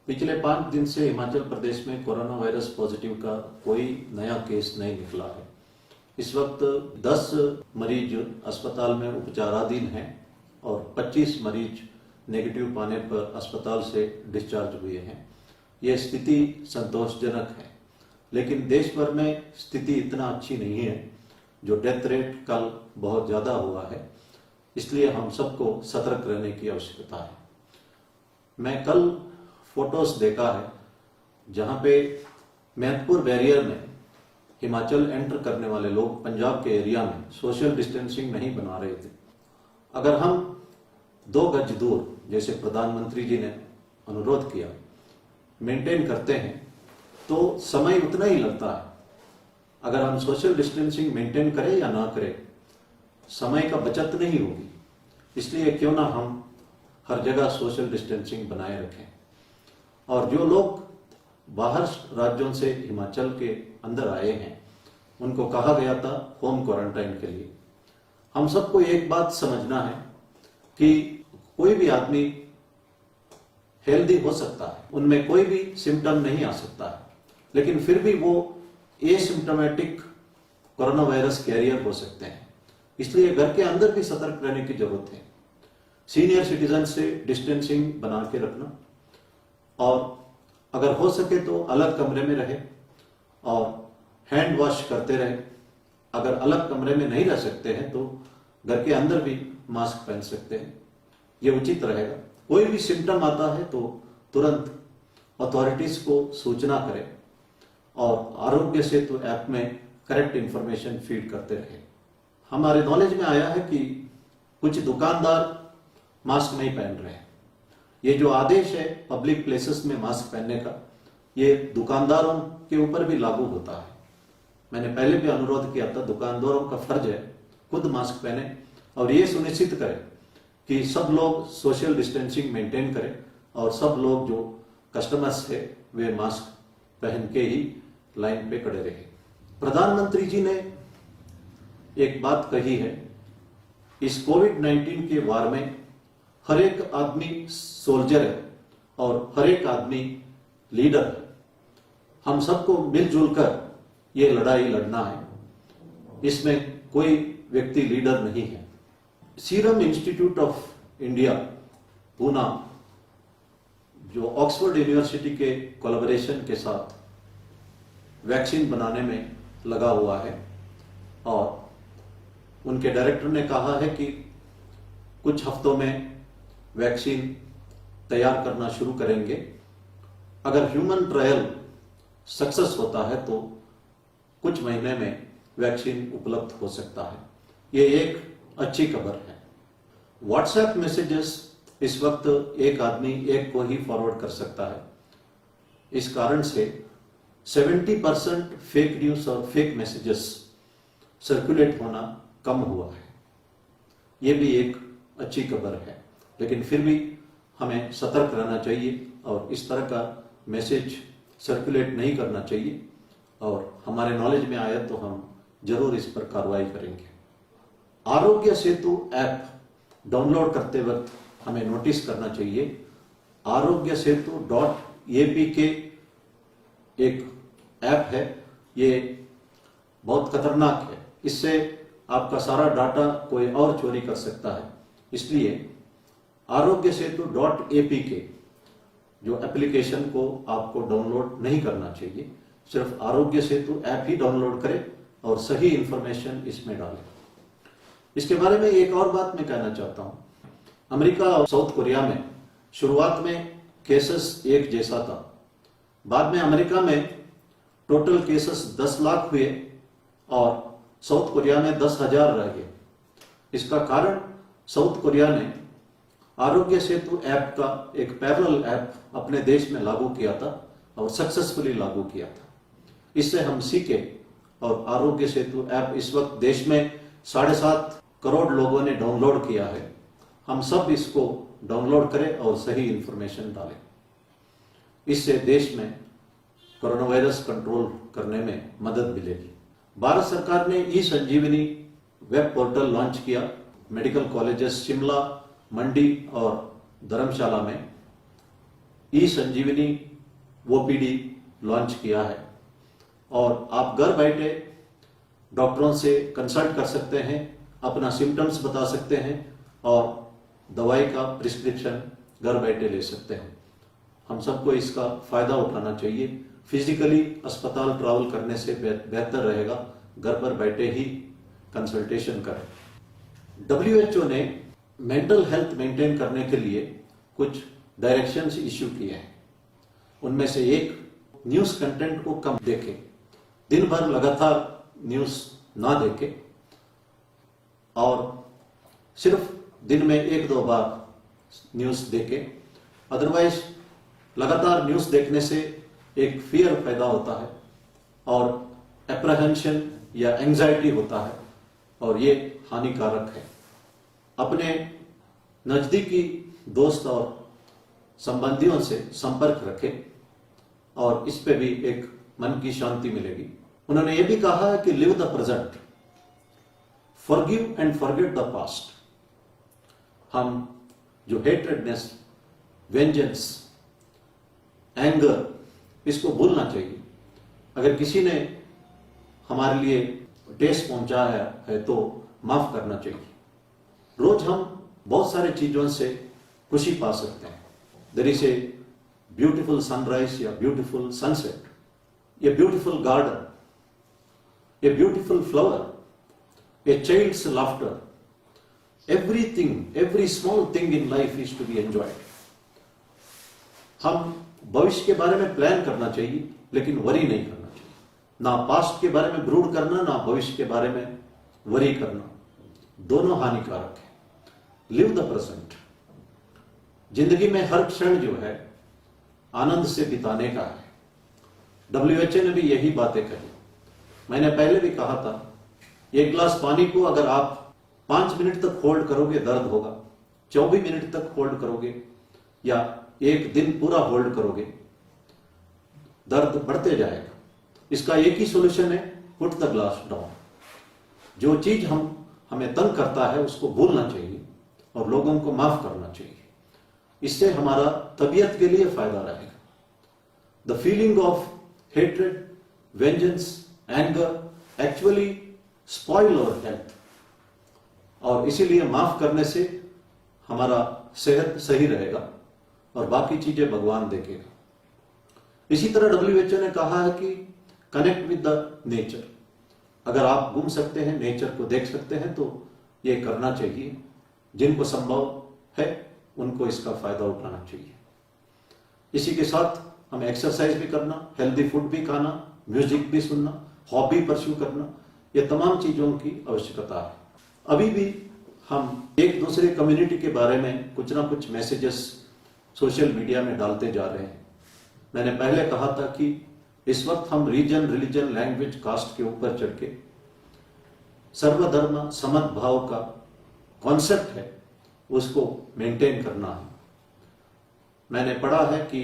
पिछले 5 दिन से हिमाचल प्रदेश में कोरोना वायरस पॉजिटिव का कोई नया केस नहीं निकला है। इस वक्त 10 मरीज अस्पताल में उपचाराधीन हैं और 25 मरीज नेगेटिव पाने पर अस्पताल से डिस्चार्ज हुए हैं। यह स्थिति संतोषजनक है, लेकिन देश भर में स्थिति इतना अच्छी नहीं है। जो डेथ रेट कल बहुत ज़्यादा हुआ है, इसलिए हम सबको सतर्क रहने की आवश्यकता है। मैं कल फोटोज देखा है जहां पे मैहतपुर बैरियर में हिमाचल एंटर करने वाले लोग पंजाब के एरिया में सोशल डिस्टेंसिंग नहीं बना रहे थे। अगर हम 2 गज दूर, जैसे प्रधानमंत्री जी ने अनुरोध किया, मेंटेन करते हैं तो समय उतना ही लगता है। अगर हम सोशल डिस्टेंसिंग मेंटेन करें या ना करें, समय का बचत नहीं होगी। इसलिए क्यों ना हम हर जगह सोशल डिस्टेंसिंग बनाए रखें। और जो लोग बाहर राज्यों से हिमाचल के अंदर आए हैं, उनको कहा गया था होम क्वारंटाइन के लिए। हम सबको एक बात समझना है कि कोई भी आदमी हेल्दी हो सकता है, उनमें कोई भी सिम्टम नहीं आ सकता है, लेकिन फिर भी वो एसिम्टोमेटिक कोरोना वायरस कैरियर हो सकते हैं। इसलिए घर के अंदर भी सतर्क रहने की जरूरत है। सीनियर सिटीजन से डिस्टेंसिंग बना के रखना, और अगर हो सके तो अलग कमरे में रहे और हैंड वॉश करते रहे। अगर अलग कमरे में नहीं रह सकते हैं तो घर के अंदर भी मास्क पहन सकते हैं, ये उचित रहेगा। कोई भी सिम्टम आता है तो तुरंत अथॉरिटीज को सूचना करें और आरोग्य सेतु ऐप में करेक्ट इंफॉर्मेशन फीड करते रहे। हमारे नॉलेज में आया है कि कुछ दुकानदार मास्क नहीं पहन रहे हैं। ये जो आदेश है पब्लिक प्लेसेस में मास्क पहनने का, ये दुकानदारों के ऊपर भी लागू होता है। मैंने पहले भी अनुरोध किया था, दुकानदारों का फर्ज है खुद मास्क पहने और ये सुनिश्चित करें कि सब लोग सोशल डिस्टेंसिंग मेंटेन करें और सब लोग जो कस्टमर्स है वे मास्क पहन के ही लाइन पे खड़े रहे। प्रधानमंत्री जी ने एक बात कही है, इस कोविड-19 के वार में हर एक आदमी सोल्जर है और हर एक आदमी लीडर है। हम सबको मिलजुल कर ये लड़ाई लड़ना है। इसमें कोई व्यक्ति लीडर नहीं है। Serum institute of India Poona, जो ऑक्सफोर्ड यूनिवर्सिटी के कोलैबोरेशन के साथ वैक्सीन बनाने में लगा हुआ है, और उनके डायरेक्टर ने कहा है कि कुछ हफ्तों में वैक्सीन तैयार करना शुरू करेंगे। अगर ह्यूमन ट्रायल सक्सेस होता है तो कुछ महीने में वैक्सीन उपलब्ध हो सकता है। ये एक अच्छी खबर है। व्हाट्सएप मैसेजेस इस वक्त एक आदमी एक को ही फॉरवर्ड कर सकता है। इस कारण से 70% फेक न्यूज और फेक मैसेजेस सर्कुलेट होना कम हुआ है। ये भी एक अच्छी खबर है, लेकिन फिर भी हमें सतर्क रहना चाहिए और इस तरह का मैसेज सर्कुलेट नहीं करना चाहिए। और हमारे नॉलेज में आया तो हम जरूर इस पर कार्रवाई करेंगे। आरोग्य सेतु ऐप डाउनलोड करते वक्त हमें नोटिस करना चाहिए, आरोग्य सेतु .apk एक ऐप है, ये बहुत खतरनाक है। इससे आपका सारा डाटा कोई और चोरी कर सकता है। इसलिए आरोग्य सेतु .apk जो एप्लीकेशन को आपको डाउनलोड नहीं करना चाहिए। सिर्फ आरोग्य सेतु ऐप ही डाउनलोड करें और सही इंफॉर्मेशन इसमें डालें। इसके बारे में एक और बात मैं कहना चाहता हूं। अमेरिका और साउथ कोरिया में शुरुआत में केसेस एक जैसा था, बाद में अमेरिका में टोटल केसेस 10 लाख हुए और साउथ कोरिया में 10,000 रह गए। इसका कारण साउथ कोरिया ने आरोग्य सेतु ऐप का एक पैरेलल ऐप अपने देश में लागू किया था और सक्सेसफुली लागू किया था। इससे हम सीखे और आरोग्य सेतु ऐप इस वक्त देश में 7.5 करोड़ लोगों ने डाउनलोड किया है। हम सब इसको डाउनलोड करें और सही इंफॉर्मेशन डालें। इससे देश में कोरोना वायरस कंट्रोल करने में मदद मिलेगी। भारत सरकार ने ई संजीवनी वेब पोर्टल लॉन्च किया। मेडिकल कॉलेजेस शिमला, मंडी और धर्मशाला में ई संजीवनी ओपीडी लॉन्च किया है और आप घर बैठे डॉक्टरों से कंसल्ट कर सकते हैं, अपना सिम्टम्स बता सकते हैं और दवाई का प्रिस्क्रिप्शन घर बैठे ले सकते हैं। हम सबको इसका फायदा उठाना चाहिए। फिजिकली अस्पताल ट्रैवल करने से बेहतर रहेगा घर पर बैठे ही कंसल्टेशन करें। WHO ने मेंटल हेल्थ मेंटेन करने के लिए कुछ डायरेक्शंस इश्यू किए हैं। उनमें से एक, न्यूज कंटेंट को कम देखें, दिन भर लगातार न्यूज ना देखें और सिर्फ दिन में 1-2 बार न्यूज देखें। अदरवाइज लगातार न्यूज देखने से एक फियर पैदा होता है और एप्रहेंशन या एंजाइटी होता है और ये हानिकारक है। अपने नजदीकी दोस्त और संबंधियों से संपर्क रखें और इस पे भी एक मन की शांति मिलेगी। उन्होंने ये भी कहा है कि live the present, forgive and forget the past. हम जो हेट्रेडनेस, वेंजेंस, एंगर, इसको भूलना चाहिए। अगर किसी ने हमारे लिए ठेस पहुंचाया है तो माफ करना चाहिए। रोज हम बहुत सारे चीजों से खुशी पा सकते हैं। There is a beautiful sunrise या beautiful sunset, a beautiful garden, a beautiful flower, a child's laughter, everything, every small thing in life is to be enjoyed. हम भविष्य के बारे में प्लान करना चाहिए लेकिन वरी नहीं करना चाहिए। ना पास्ट के बारे में ब्रूड करना, ना भविष्य के बारे में वरी करना, दोनों हानिकारक है। Live the present. जिंदगी में हर क्षण जो है आनंद से बिताने का है। WHO ने भी यही बातें कही। मैंने पहले भी कहा था, एक गिलास पानी को अगर आप 5 मिनट तक होल्ड करोगे दर्द होगा, 24 मिनट तक होल्ड करोगे या एक दिन पूरा होल्ड करोगे दर्द बढ़ते जाएगा। इसका एक ही सॉल्यूशन है, पुट द ग्लास डाउन। जो चीज हमें तंग करता है उसको भूलना चाहिए और लोगों को माफ करना चाहिए। इससे हमारा तबीयत के लिए फायदा रहेगा। The feeling of hatred, vengeance, anger actually spoil our health और इसीलिए माफ करने से हमारा सेहत सही रहेगा और बाकी चीजें भगवान देखेगा। इसी तरह WHO ने कहा है कि कनेक्ट विद द नेचर। अगर आप घूम सकते हैं, नेचर को देख सकते हैं तो ये करना चाहिए। जिनको संभव है उनको इसका फायदा उठाना चाहिए। इसी के साथ हमें एक्सरसाइज भी करना, हेल्दी फूड भी खाना, म्यूजिक भी सुनना, हॉबी परस्यू करना, ये तमाम चीजों की आवश्यकता है। अभी भी हम एक दूसरे कम्युनिटी के बारे में कुछ ना कुछ मैसेजेस सोशल मीडिया में डालते जा रहे हैं। मैंने पहले कहा था कि इस वक्त हम रीजन, रिलीजन, लैंग्वेज, कास्ट के ऊपर चढ़ के सर्वधर्म समभाव का कॉन्सेप्ट है उसको मेंटेन करना है। मैंने पढ़ा है कि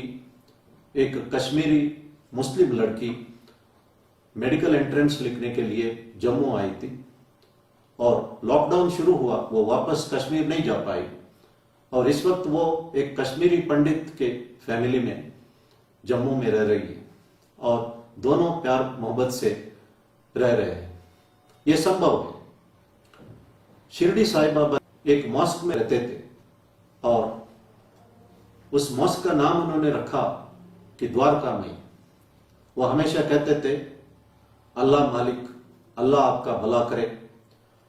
एक कश्मीरी मुस्लिम लड़की मेडिकल एंट्रेंस लिखने के लिए जम्मू आई थी और लॉकडाउन शुरू हुआ, वो वापस कश्मीर नहीं जा पाई और इस वक्त वो एक कश्मीरी पंडित के फैमिली में जम्मू में रह रही है और दोनों प्यार मोहब्बत से रह रहे हैं। ये संभव है। शिरडी साईं बाबा एक मॉस्क में रहते थे और उस मॉस्क का नाम उन्होंने रखा कि द्वारका में। वो हमेशा कहते थे, अल्लाह मालिक, अल्लाह आपका भला करे।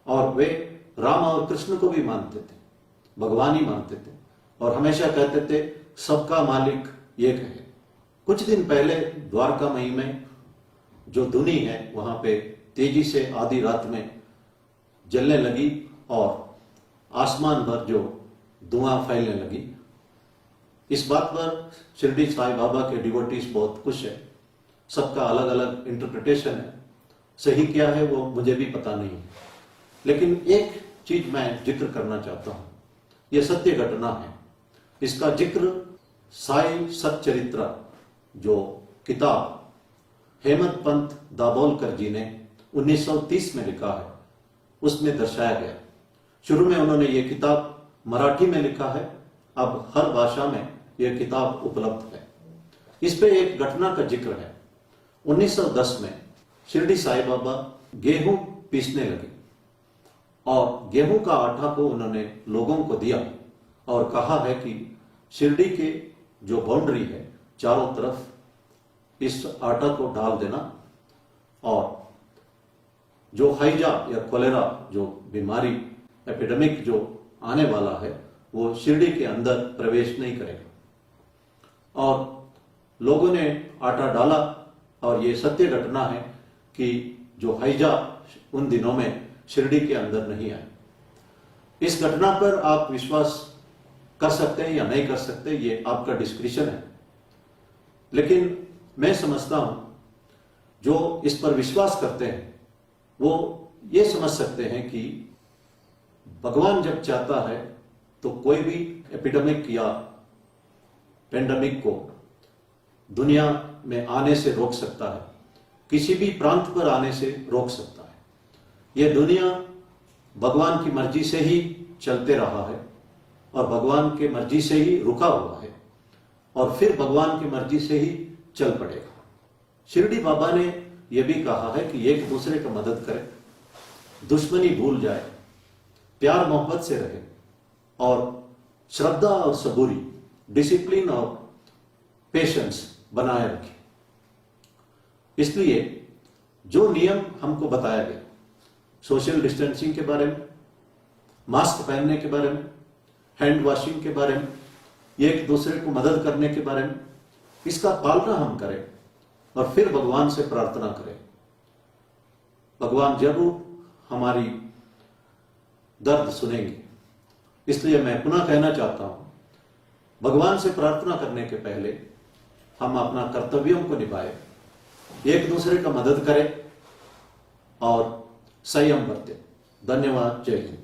और वे राम और कृष्ण को भी मानते थे, भगवान ही मानते थे और हमेशा कहते थे सबका मालिक एक है। कुछ दिन पहले द्वारका मई में जो धुनी है वहां पे तेजी से आधी रात में जलने लगी और आसमान भर जो धुआं फैलने लगी। इस बात पर शिरडी साईं बाबा के डिवोटीज बहुत खुश है। सबका अलग अलग इंटरप्रिटेशन है, सही क्या है वो मुझे भी पता नहीं है, लेकिन एक चीज मैं जिक्र करना चाहता हूं। यह सत्य घटना है। इसका जिक्र साई सच्चरित्रा जो किताब हेमंत पंत दाभोलकर जी ने 1930 में लिखा है उसमें दर्शाया गया। शुरू में उन्होंने ये किताब मराठी में लिखा है, अब हर भाषा में यह किताब उपलब्ध है। इस पे एक घटना का जिक्र है। 1910 में शिरडी साईं बाबा गेहूं पीसने लगे और गेहूं का आटा को उन्होंने लोगों को दिया और कहा है कि शिरडी के जो बाउंड्री है चारों तरफ इस आटा को डाल देना और जो हैजा या कोलेरा जो बीमारी एपिडेमिक जो आने वाला है वो शिरडी के अंदर प्रवेश नहीं करेगा। और लोगों ने आटा डाला और ये सत्य घटना है कि जो हैजा उन दिनों में शिरडी के अंदर नहीं आया। इस घटना पर आप विश्वास कर सकते हैं या नहीं कर सकते, ये आपका डिस्क्रिप्शन है, लेकिन मैं समझता हूं जो इस पर विश्वास करते हैं वो ये समझ सकते हैं कि भगवान जब चाहता है तो कोई भी एपिडेमिक या पेंडेमिक को दुनिया में आने से रोक सकता है, किसी भी प्रांत पर आने से रोक सकता है। यह दुनिया भगवान की मर्जी से ही चलते रहा है और भगवान के मर्जी से ही रुका हुआ है और फिर भगवान की मर्जी से ही चल पड़ेगा। शिरडी बाबा ने यह भी कहा है कि एक दूसरे की मदद करें, दुश्मनी भूल जाए, प्यार मोहब्बत से रहे और श्रद्धा और सबूरी, डिसिप्लिन और पेशेंस बनाए रखें। इसलिए जो नियम हमको बताया गया, सोशल डिस्टेंसिंग के बारे में, मास्क पहनने के बारे में, हैंड वॉशिंग के बारे में, एक दूसरे को मदद करने के बारे में, इसका पालना हम करें और फिर भगवान से प्रार्थना करें। भगवान जरूर हमारी दर्द सुनेंगे। इसलिए मैं पुनः कहना चाहता हूं, भगवान से प्रार्थना करने के पहले हम अपना कर्तव्यों को निभाएं, एक दूसरे का मदद करें और संयम बरतें। धन्यवाद। जय हिंद।